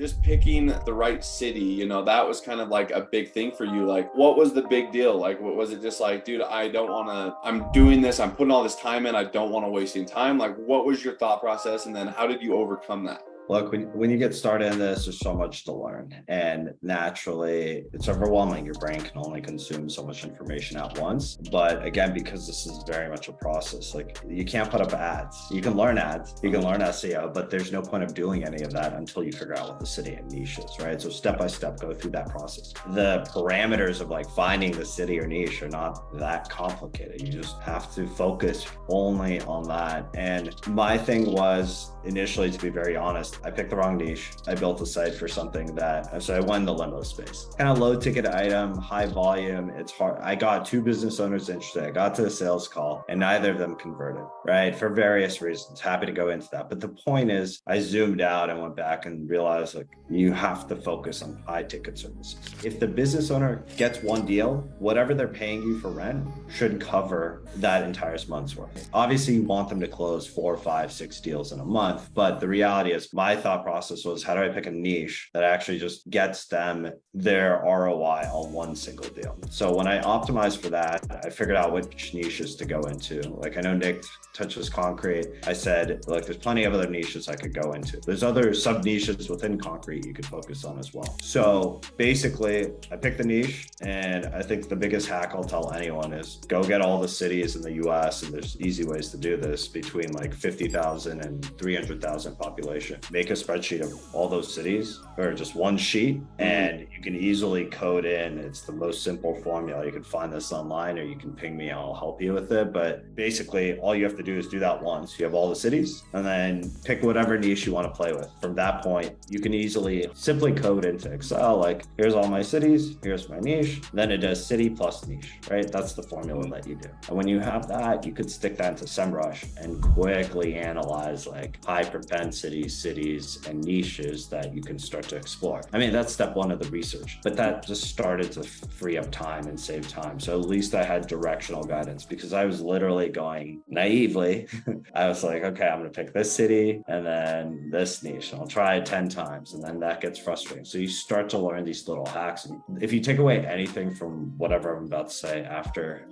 just picking the right city, that was kind of like a big thing for you. Like, what was the big deal? Like, what was it just like, dude, I'm doing this, I'm putting all this time in, I don't want to wasting time. Like, what was your thought process? And then how did you overcome that? Look, when you get started in this, there's so much to learn. And naturally, it's overwhelming. Your brain can only consume so much information at once. But again, because this is very much a process, like you can't put up ads. You can learn ads, you can learn SEO, but there's no point of doing any of that until you figure out what the city and niche is, right? So step by step, go through that process. The parameters of like finding the city or niche are not that complicated. You just have to focus only on that. And my thing was initially, to be very honest, I picked the wrong niche. I built a site for something so I won the limo space. Kind of low ticket item, high volume. It's hard. I got 2 business owners interested. I got to a sales call and neither of them converted, right? For various reasons. Happy to go into that. But the point is, I zoomed out and went back and realized like you have to focus on high ticket services. If the business owner gets one deal, whatever they're paying you for rent should cover that entire month's worth. Obviously, you want them to close 4, 5, 6 deals in a month. But the reality is my thought process was, how do I pick a niche that actually just gets them their ROI on one single deal? So when I optimized for that, I figured out which niches to go into. Like I know Nick touches concrete. I said, look, there's plenty of other niches I could go into. There's other sub niches within concrete you could focus on as well. So basically I picked the niche, and I think the biggest hack I'll tell anyone is go get all the cities in the US, and there's easy ways to do this, between like 50,000 and 300,000 population. Make a spreadsheet of all those cities, or just one sheet, and you can easily code in. It's the most simple formula. You can find this online, or you can ping me and I'll help you with it. But basically all you have to do is do that once. You have all the cities, and then pick whatever niche you want to play with. From that point, you can easily simply code into Excel, like here's all my cities, here's my niche. Then it does city plus niche, right? That's the formula that you do. And when you have that, you could stick that into SEMrush and quickly analyze like high propensity cities and niches that you can start to explore. I mean, that's step one of the research, but that just started to free up time and save time. So at least I had directional guidance, because I was literally going naively. I was like, okay, I'm going to pick this city and then this niche, and I'll try it 10 times. And then that gets frustrating. So you start to learn these little hacks. And if you take away anything from whatever I'm about to say after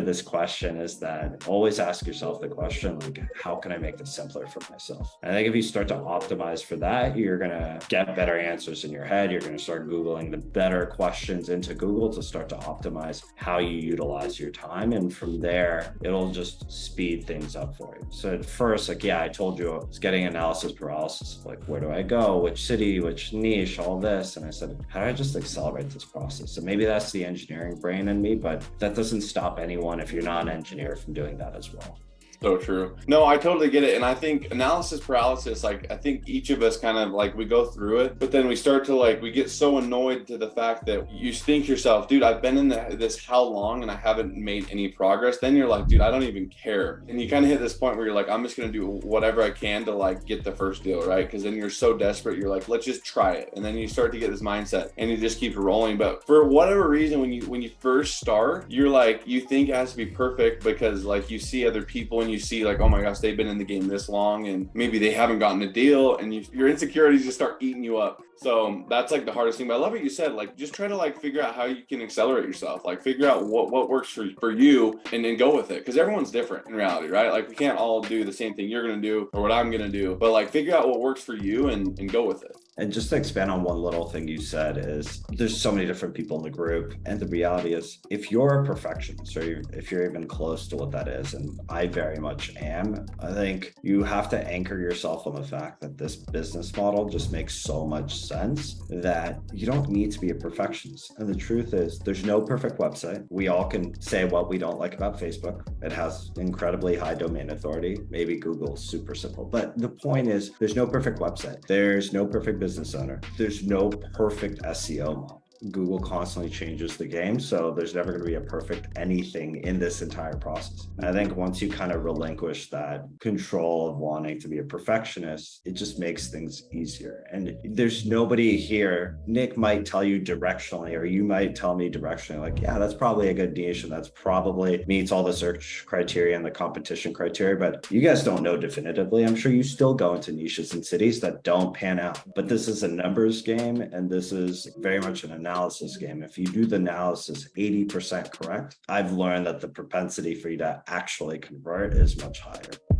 this question, is that always ask yourself the question, like, how can I make this simpler for myself? And I think if you start to optimize for that, you're going to get better answers in your head. You're going to start Googling the better questions into Google to start to optimize how you utilize your time. And from there, it'll just speed things up for you. So at first, like, yeah, I told you I was getting analysis paralysis. Like, where do I go? Which city, which niche, all this. And I said, how do I just accelerate this process? So maybe that's the engineering brain in me, but that doesn't stop anyone, if you're not an engineer, from doing that as well. So true. No, I totally get it. And I think analysis paralysis, like I think each of us kind of like we go through it, but then we start to like, we get so annoyed to the fact that you think yourself, dude, I've been in this how long and I haven't made any progress. Then you're like, dude, I don't even care. And you kind of hit this point where you're like, I'm just going to do whatever I can to like get the first deal, right? Because then you're so desperate. You're like, let's just try it. And then you start to get this mindset and you just keep rolling. But for whatever reason, when you first start, you're like, you think it has to be perfect because like you see other people and you see like, oh my gosh, they've been in the game this long and maybe they haven't gotten a deal, and your insecurities just start eating you up. So that's like the hardest thing. But I love what you said, like just try to like figure out how you can accelerate yourself, like figure out what works for you and then go with it. Because everyone's different in reality, right? Like we can't all do the same thing you're going to do or what I'm going to do, but like figure out what works for you and go with it. And just to expand on one little thing you said, is there's so many different people in the group. And the reality is, if you're a perfectionist, or if you're even close to what that is, and I very much am, I think you have to anchor yourself on the fact that this business model just makes so much sense that you don't need to be a perfectionist. And the truth is, there's no perfect website. We all can say what we don't like about Facebook. It has incredibly high domain authority. Maybe Google's super simple. But the point is, there's no perfect website. There's no perfect business owner. There's no perfect SEO model. Google constantly changes the game. So there's never going to be a perfect anything in this entire process. And I think once you kind of relinquish that control of wanting to be a perfectionist, it just makes things easier. And there's nobody here. Nick might tell you directionally, or you might tell me directionally, like, yeah, that's probably a good niche, and that's probably meets all the search criteria and the competition criteria. But you guys don't know definitively. I'm sure you still go into niches and cities that don't pan out. But this is a numbers game, and this is very much an analysis game. If you do the analysis 80% correct, I've learned that the propensity for you to actually convert is much higher.